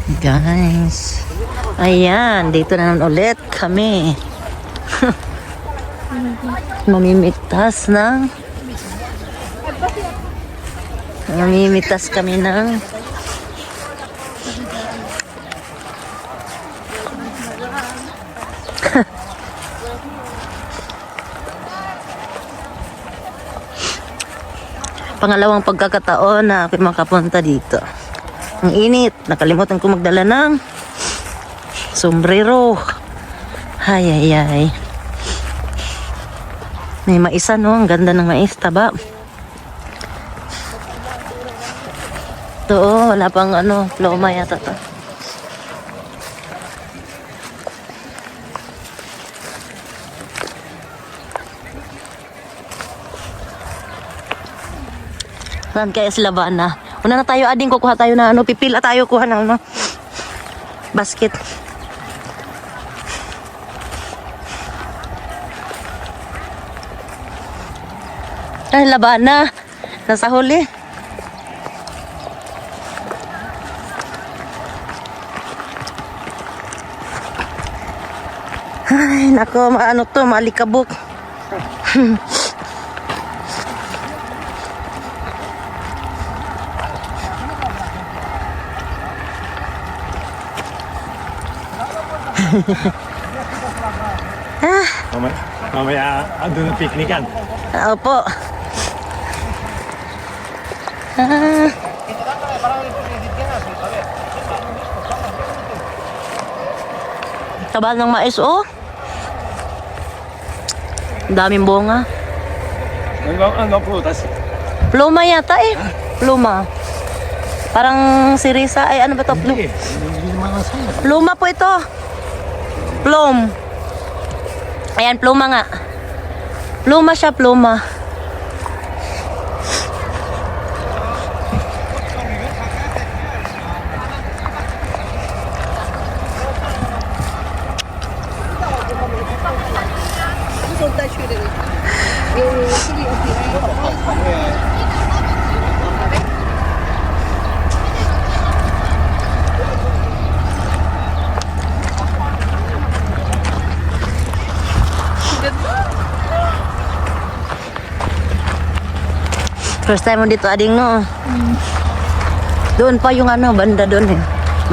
Guys, ayan, dito na naman ulit kami. Mamimitas kami ng pangalawang pagkakataon na ako makapunta dito. Ang init. Nakalimutan ko magdala ng sombrero. Ay, ay, ay. May maisa, no? Ang ganda ng mais, taba. Ito, oh, wala pang ano, ploma yata to. Saan kaya sila ba na? Una na tayo, ading kukuha tayo na ano, pipila tayo kuha ng ano, basket. Ay, laban na. Nasa huli. Ay, nako, ano to, malikabok. Mamaya doon na piknikan. Opo. Taba ng mais, oh. Ang daming bunga. Ano prutas? Pluma yata eh. Pluma. Parang sirisa. Ay, ano ba ito? Pluma po ito. Plum. Ayan, pluma nga. Pluma siya, pluma. First time mo dito, ading, no? Doon pa yung ano, banda doon eh.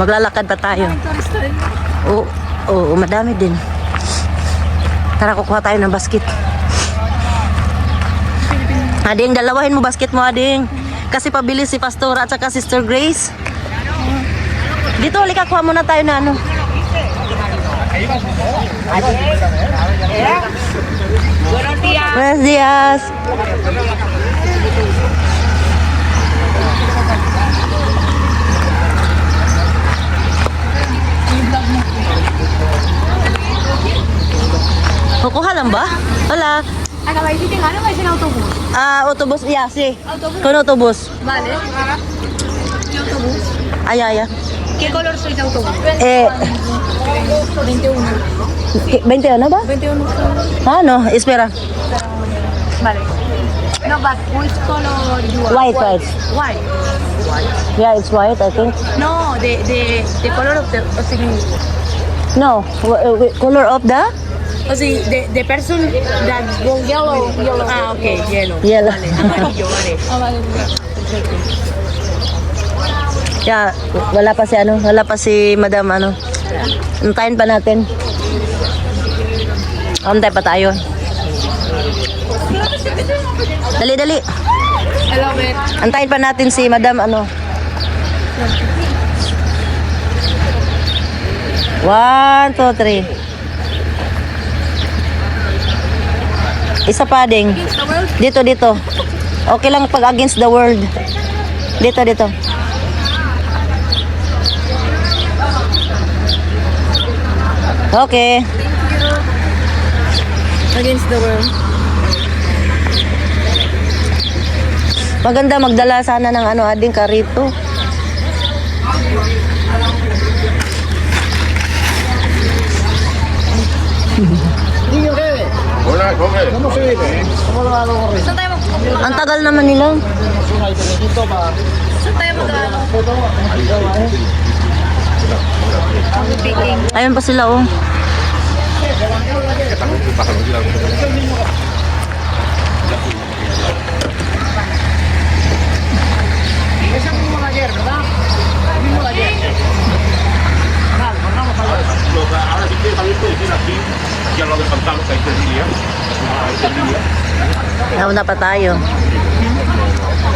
Maglalakad pa tayo. Oo, madami din. Tara, kukuha tayo ng basket. Ading, dalawahin mo basket mo, ading. Kasi pabili si Pastora at saka Sister Grace. Dito, halika, kuha muna tayo na ano. Buenos días. Kukuha lang ba? Wala. Acá vai tem ano vai ser autobús. Autobus, yeah, sí. Con autobus. Vale. ¿Qué autobús? Allá. ¿Qué color soy de autobús? 21. 21 ba? 21. No, espera. Vale. No, but which color you are? White. White. Yeah, it's white, I think. No, the color of the No, color of the? the person that go yellow. Ah, okay, yellow. Yellow. Vale, amarillo, vale. Vale. Yeah, wala pa si Madam ano. Antayin pa natin. Antay pa tayo. Dali. I love it. Antayin pa natin si Madam ano. 1, 2, 3. Isa pa ding. Dito. Okay lang pag against the world. Dito. Okay. Against the world. Maganda magdala sana ng ano ading karito. Saan tayo Ang tagal naman nila. Saan tayo mag-ano? Ayun pa sila oh. Nauna pa tayo.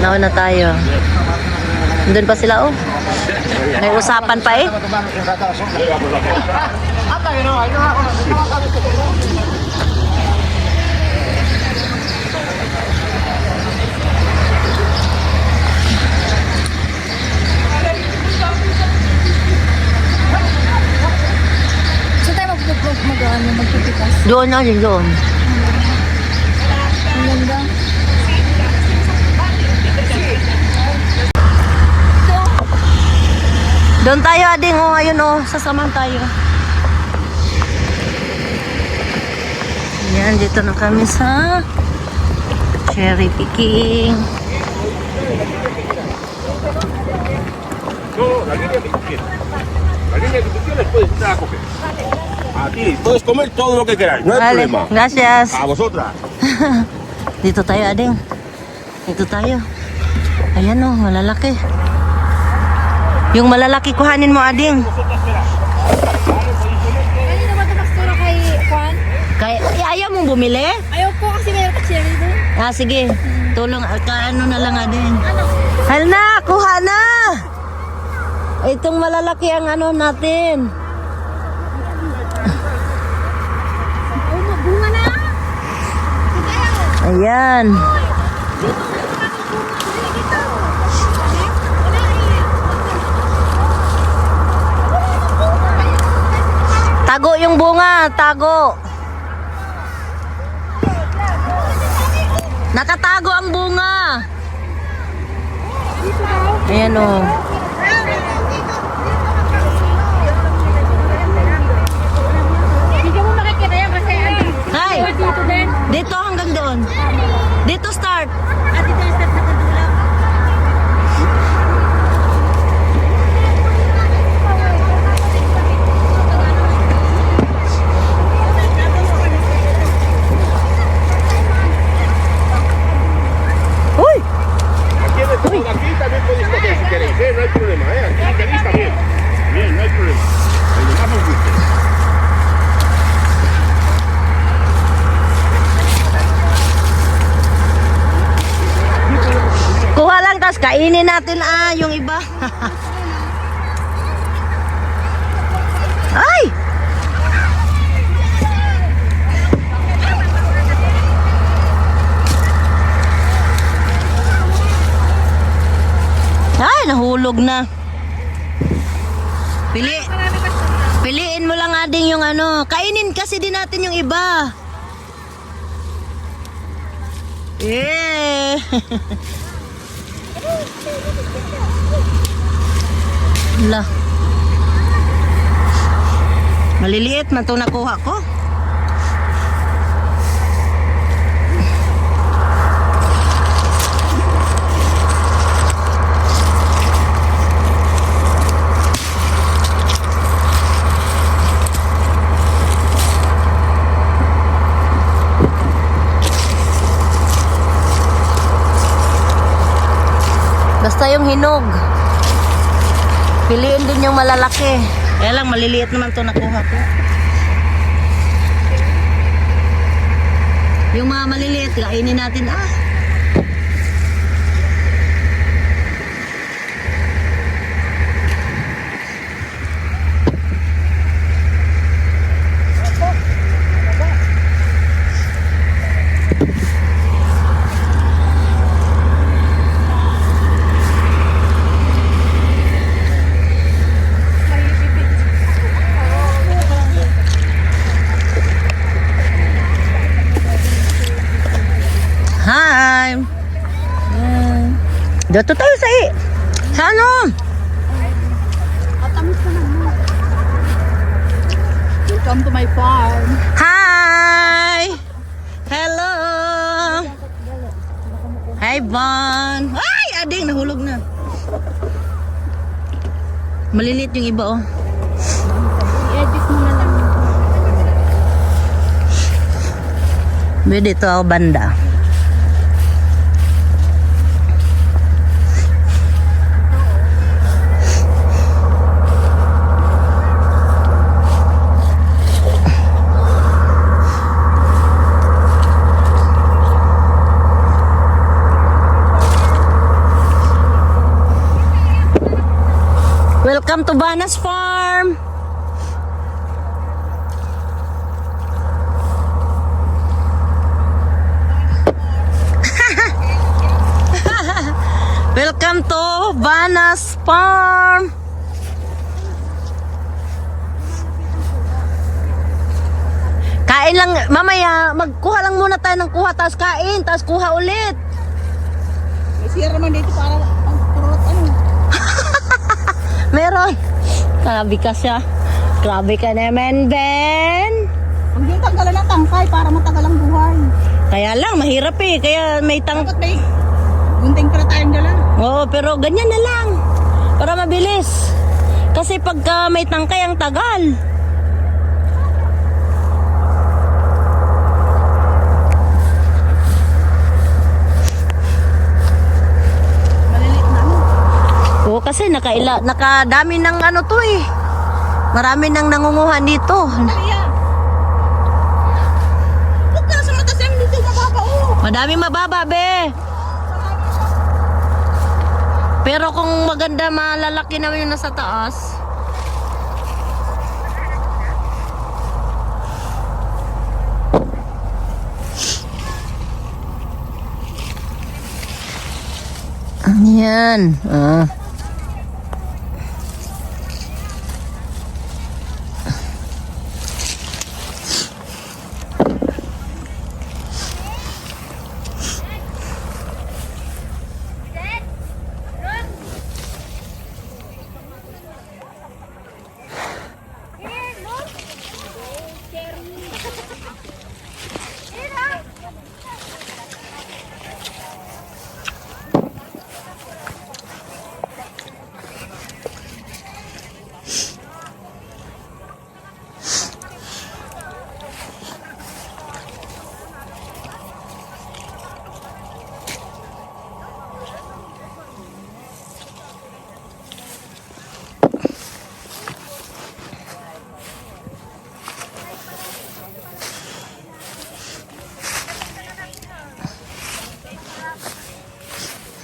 Nauna tayo. Doon pa sila oh. May usapan pa eh. Saan tayo magpipitas? Doon na din doon. Ang ganda. Doon tayo ading oh, ayun oh, sasamahan tayo. Yan, dito na kami sa cherry picking. No, la línea que tú quieras. La línea que tú quieras puedes entrar a coger. A ti, puedes comer todo lo que queráis, no hay Vale, problema. gracias. A vosotras. Dito tayo ading. Dito tayo. Ayan oh, malalaki. Yung malalaki kuhanin mo ading. Kanina ba ito pastura kay Juan? Kaya, ayaw mong bumili? Ayaw ko kasi mayroon ka cherry doon. Ah, sige. Tulong, ano na lang ading. Hal na, kuha na! Itong malalaki ang ano natin. Oh, mabunga na! Ayan. Tago yung bunga, tago. Nakatago ang bunga. Ayan o. Hindi mo makikita yan kasi Hi! dito din. Dito hanggang doon. Dito start. At dito yung step sa kadulang. Uy! Aquí, aquí también podéis coger si queréis, no hay problema, Aquí si queréis también. Bien, no hay problema. El que más os guste. Kuha lang, tapos kainin natin yung iba. Ay! Ay, nahulog na. Piliin mo lang ading yung ano. Kainin kasi din natin yung iba. Yeah. Hala. Maliliit man itong nakuha ko. Basta yung hinog. Piliin din yung malalaki. Kaya lang maliliit naman to nakuha ko. Yung mga maliliit, kainin natin Hi! Dito tayo sa ano? Welcome to my farm. Hi! Hello! Hi, Bon! Ay! Ading, nahulog na. Maliliit yung iba, oh. I-edit mo Dito ako banda. Welcome to Banas Farm. Welcome to Banas Farm. Kain lang, mamaya magkuha lang muna tayo ng kuha, tapos kain, tapos kuha ulit. May sira naman dito para ang purot ano. Meron. Grabe ka siya. Grabe ka naman, Ben. Huwag yung tanggalan ng tangkay para matagal ang buhay. Kaya lang, mahirap eh. Kaya may Dapat may gunting para tayong dala. Oo, pero ganyan na lang. Para mabilis. Kasi pagka may tangkay ang tagal. Maliliit na ano. Oo, kasi nakadami ng ano to eh. Marami nang nangunguha dito. Kaya. Huwag ka na sa mata Sam, dito mababa oh. Madami mababa, be. Pero kung maganda, malalaki naman yung nasa taas. Yan.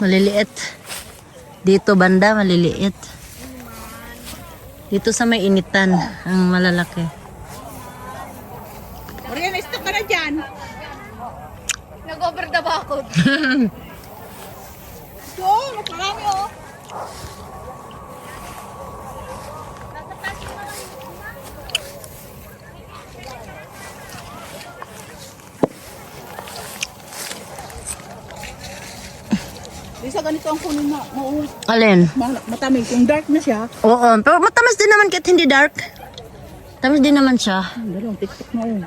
Maliliit. Dito banda, maliliit. Dito sa may initan, ang malalaki. Marian, stop ka na dyan. Nag-over the bakod. So, nakarami oh. Isa ganito ang kunin mo. Alin? Matamig. Kung dark na siya. Oo, pero matamis din naman kahit hindi dark. Tamis din naman siya. Dalawang tiktok na yun.